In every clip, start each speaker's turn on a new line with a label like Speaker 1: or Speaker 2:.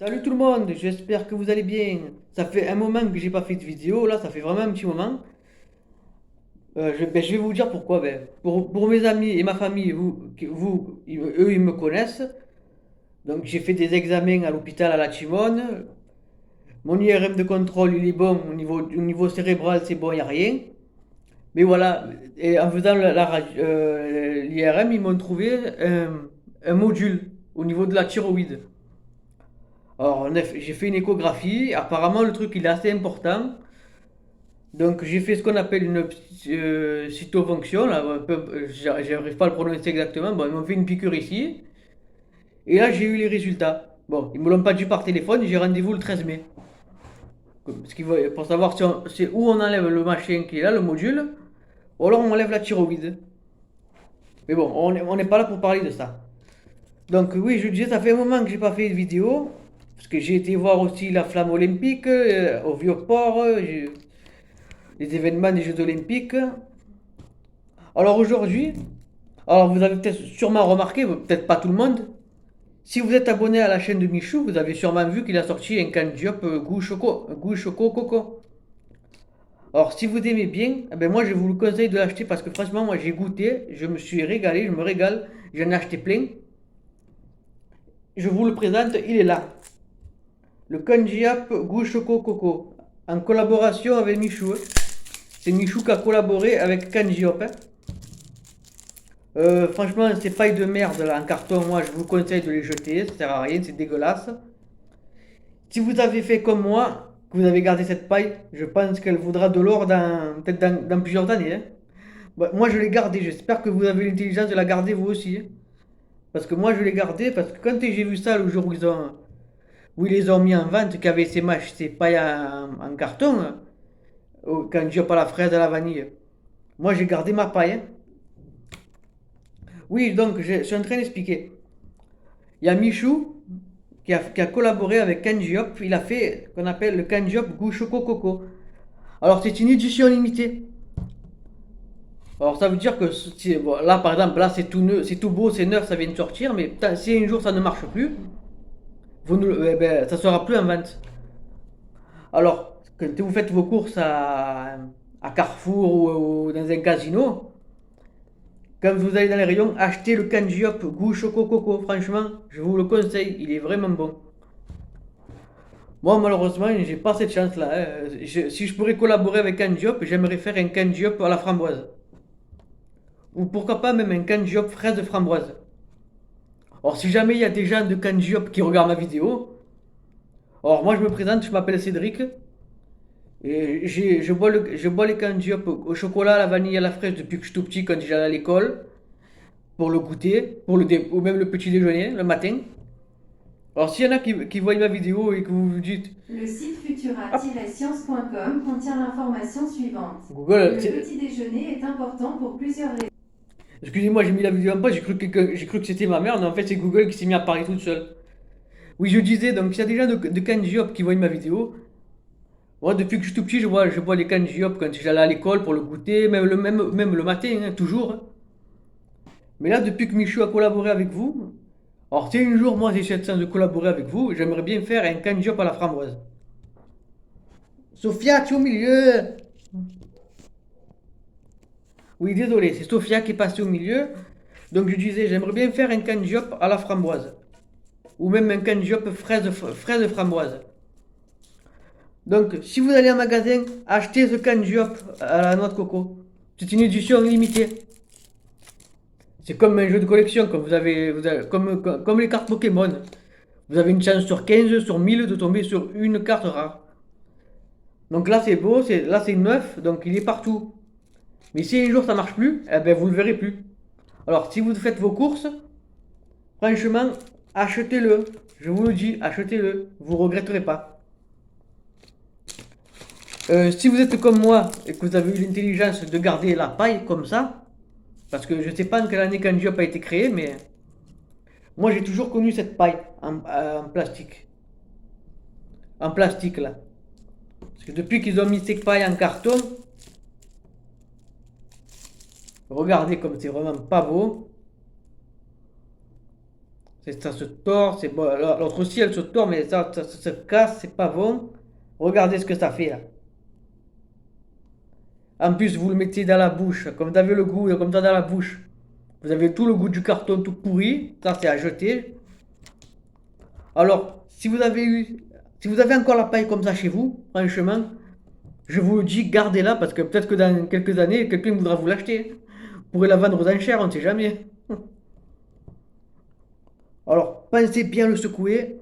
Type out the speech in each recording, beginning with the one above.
Speaker 1: Salut tout le monde, j'espère que vous allez bien. Ça fait un moment que j'ai pas fait de vidéo, là ça fait vraiment un petit moment. Je vais vous dire pourquoi. Pour mes amis et ma famille, eux ils me connaissent. Donc j'ai fait des examens à l'hôpital à la Chimone. Mon IRM de contrôle il est bon, au niveau cérébral c'est bon, il n'y a rien. Mais voilà, et en faisant l'IRM, ils m'ont trouvé un module au niveau de la thyroïde. Alors, j'ai fait une échographie. Apparemment, le truc il est assez important. Donc, j'ai fait ce qu'on appelle une cytofonction. Là, j'arrive pas à le prononcer exactement. Bon, ils m'ont fait une piqûre ici. Et là, j'ai eu les résultats. Bon, ils me l'ont pas dit par téléphone. J'ai rendez-vous le 13 mai. Pour savoir c'est où on enlève le machin qui est là, le module, ou alors on enlève la thyroïde. Mais bon, on n'est pas là pour parler de ça. Donc, oui, je disais, ça fait un moment que j'ai pas fait de vidéo. Parce que j'ai été voir aussi la flamme olympique au Vieux-Port. Les événements des Jeux Olympiques. Alors aujourd'hui, alors vous avez peut-être sûrement remarqué, peut-être pas tout le monde, si vous êtes abonné à la chaîne de Michou, vous avez sûrement vu qu'il a sorti un candy-up goût choco coco. Alors si vous aimez bien, eh ben moi je vous le conseille de l'acheter parce que franchement moi j'ai goûté, je me suis régalé, je me régale, j'en ai acheté plein. Je vous le présente, il est là. Le candy-up goût choco coco, en collaboration avec Michou. C'est Michou qui a collaboré avec Candy-Up. Franchement, ces pailles de merde là en carton, moi je vous conseille de les jeter, ça sert à rien, c'est dégueulasse. Si vous avez fait comme moi, que vous avez gardé cette paille, je pense qu'elle vaudra de l'or peut-être dans plusieurs années, hein. Bah, moi je l'ai gardée, j'espère que vous avez l'intelligence de la garder vous aussi, hein. Parce que moi je l'ai gardée, parce que quand j'ai vu ça le jour où ils les ont mis en vente, qu'il y avait ces pailles en carton, hein, quand j'ai pas la fraise à la vanille, moi j'ai gardé ma paille, hein. Oui, donc je suis en train d'expliquer. Il y a Michou qui a collaboré avec Kenji Hop. Il a fait ce qu'on appelle le Kenji Hop Goût Choco Coco. Alors, c'est une édition limitée. Alors, ça veut dire que bon, là, par exemple, là, c'est tout beau, c'est neuf, ça vient de sortir. Mais si un jour ça ne marche plus, ça sera plus en vente. Alors, quand vous faites vos courses à Carrefour ou dans un casino, quand vous allez dans les rayons, achetez le Kenji Hop Goût Choco Coco. Franchement, je vous le conseille, il est vraiment bon. Moi, malheureusement, j'ai pas cette chance-là, hein. Si je pourrais collaborer avec un job, j'aimerais faire un candy-up à la framboise. Ou pourquoi pas même un candy-up fraise de framboise. Alors, si jamais il y a des gens de candy-up qui regardent ma vidéo, alors moi je me présente, je m'appelle Cédric. Et je bois les candy-up au chocolat, à la vanille, à la fraise depuis que je suis tout petit quand j'allais à l'école. Pour le goûter, ou même le petit déjeuner, le matin. Alors, s'il y en a qui voient ma vidéo et que vous vous dites,
Speaker 2: Le site
Speaker 1: hop,
Speaker 2: futura-science.com contient l'information suivante.
Speaker 1: Google,
Speaker 2: Le petit déjeuner est important pour plusieurs raisons.
Speaker 1: excusez-moi, j'ai mis la vidéo en pause, j'ai cru que c'était ma mère, mais en fait c'est Google qui s'est mis à parler toute seule. Oui, je disais, donc s'il y a des gens de Kanji Hop qui voient ma vidéo, moi depuis que je suis tout petit, je vois les Kanji Hop quand j'allais à l'école pour le goûter, même le matin, hein, toujours, hein. Mais là, depuis que Michou a collaboré avec vous, alors si un jour moi j'ai cette chance de collaborer avec vous, j'aimerais bien faire un Kanji Hop à la framboise. Sophia, tu es au milieu! Oui, désolé, c'est Sophia qui est passée au milieu. Donc je disais, j'aimerais bien faire un Kanji Hop à la framboise. Ou même un candy fraise framboise. Donc, si vous allez en magasin, achetez ce candy à la noix de coco. C'est une édition limitée. C'est comme un jeu de collection, comme les cartes Pokémon. Vous avez une chance sur 15, sur 1000 de tomber sur une carte rare. Donc là, c'est beau, là, c'est neuf, donc il est partout. Mais si un jour ça marche plus, eh ben, vous le verrez plus. Alors, si vous faites vos courses, franchement, achetez-le. Je vous le dis, achetez-le. Vous regretterez pas. Si vous êtes comme moi et que vous avez eu l'intelligence de garder la paille comme ça, parce que je ne sais pas en quelle année Candy a été créé, mais moi j'ai toujours connu cette paille en plastique. En plastique là. Parce que depuis qu'ils ont mis cette paille en carton, regardez comme c'est vraiment pas beau. Ça se tord, c'est bon. L'autre aussi, elle se tord, mais ça se casse, c'est pas bon. Regardez ce que ça fait là. En plus, vous le mettez dans la bouche, comme vous avez le goût, comme ça dans la bouche. Vous avez tout le goût du carton tout pourri, ça c'est à jeter. Alors, si vous avez encore la paille comme ça chez vous, franchement, je vous le dis, gardez-la parce que peut-être que dans quelques années, quelqu'un voudra vous l'acheter. Vous pourrez la vendre aux enchères, on ne sait jamais. Alors, pensez bien le secouer.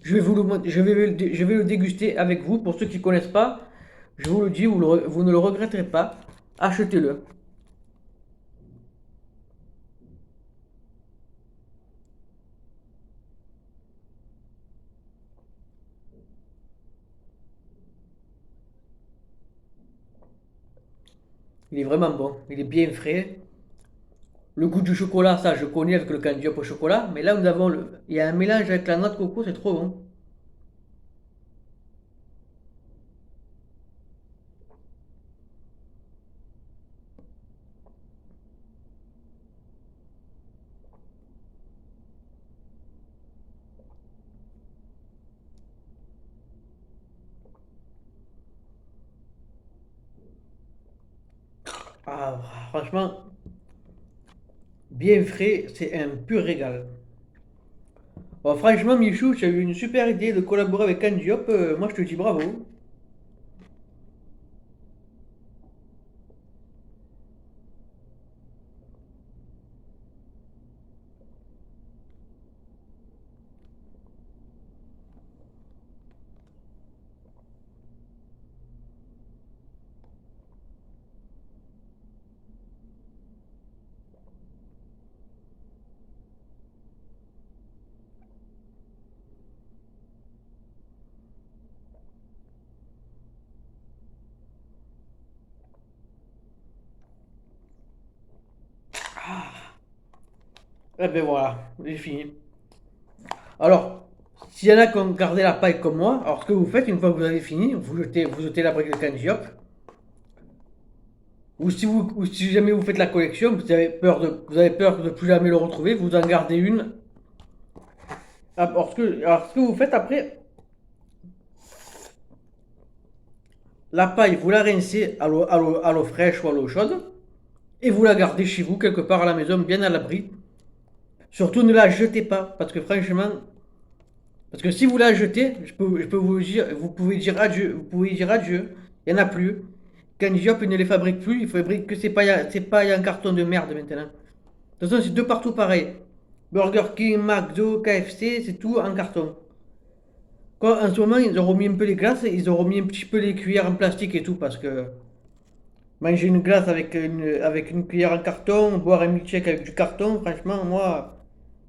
Speaker 1: Je vais le déguster avec vous. Pour ceux qui ne connaissent pas, je vous le dis, vous ne le regretterez pas. Achetez-le. Il est vraiment bon. Il est bien frais. Le goût du chocolat, ça je connais avec le candy au chocolat. Mais là, il y a un mélange avec la noix de coco, c'est trop bon. Ah, franchement, bien frais, c'est un pur régal. Bon, franchement, Michou, tu as eu une super idée de collaborer avec Candy Diop. Moi, je te dis bravo. Eh ben voilà, j'ai fini. Alors, s'il y en a qui ont gardé la paille comme moi, alors ce que vous faites, une fois que vous avez fini, vous jetez la brique de Candy Diop. Ou si jamais vous faites la collection, vous avez peur de plus jamais le retrouver, vous en gardez une. Alors, ce que vous faites après, la paille, vous la rincez à l'eau fraîche ou à l'eau chaude, et vous la gardez chez vous, quelque part à la maison, bien à l'abri. Surtout ne la jetez pas, parce que franchement, parce que si vous la jetez, je peux vous dire, vous pouvez dire adieu, il n'y en a plus. Candy Diop, il ne les fabrique plus, il fabrique que c'est pas en carton de merde maintenant. De toute façon, c'est de partout pareil. Burger King, McDo, KFC, c'est tout en carton. Quoi, en ce moment, ils ont remis un peu les glaces, ils ont remis un petit peu les cuillères en plastique et tout, parce que manger une glace avec une cuillère en carton, boire un milkshake avec du carton, franchement, moi,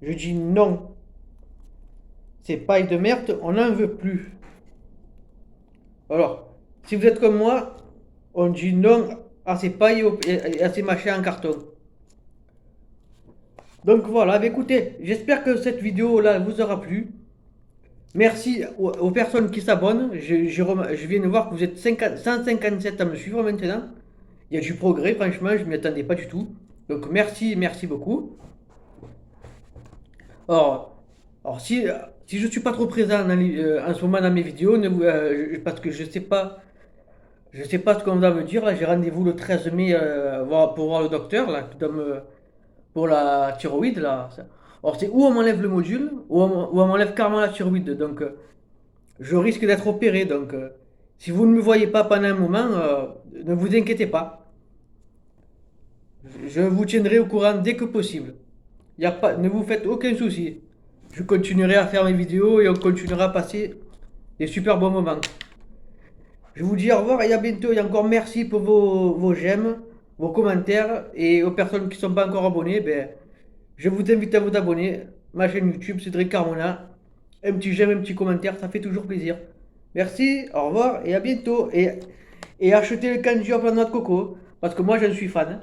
Speaker 1: je dis non. Ces pailles de merde, on n'en veut plus. Alors, si vous êtes comme moi, on dit non à ces pailles et à ces machins en carton. Donc voilà, bah écoutez, j'espère que cette vidéo-là vous aura plu. Merci aux personnes qui s'abonnent. Je viens de voir que vous êtes 157 à me suivre maintenant. Il y a du progrès, franchement, je ne m'y attendais pas du tout. Donc merci beaucoup. Or, si je ne suis pas trop présent en ce moment dans mes vidéos, parce que je sais pas ce qu'on va me dire. Là, j'ai rendez-vous le 13 mai pour voir le docteur là, pour la thyroïde. Là. Or, c'est où on m'enlève le module, ou on m'enlève carrément la thyroïde. Donc, je risque d'être opéré. Donc, si vous ne me voyez pas pendant un moment, ne vous inquiétez pas. Je vous tiendrai au courant dès que possible. Ne vous faites aucun souci. Je continuerai à faire mes vidéos et on continuera à passer des super bons moments. Je vous dis au revoir et à bientôt. Et encore merci pour vos j'aime, vos commentaires. Et aux personnes qui ne sont pas encore abonnées, ben, je vous invite à vous abonner. Ma chaîne YouTube, Cédric Carmona. Un petit j'aime, un petit commentaire, ça fait toujours plaisir. Merci, au revoir et à bientôt. Et achetez le candy à noix de coco, parce que moi j'en suis fan.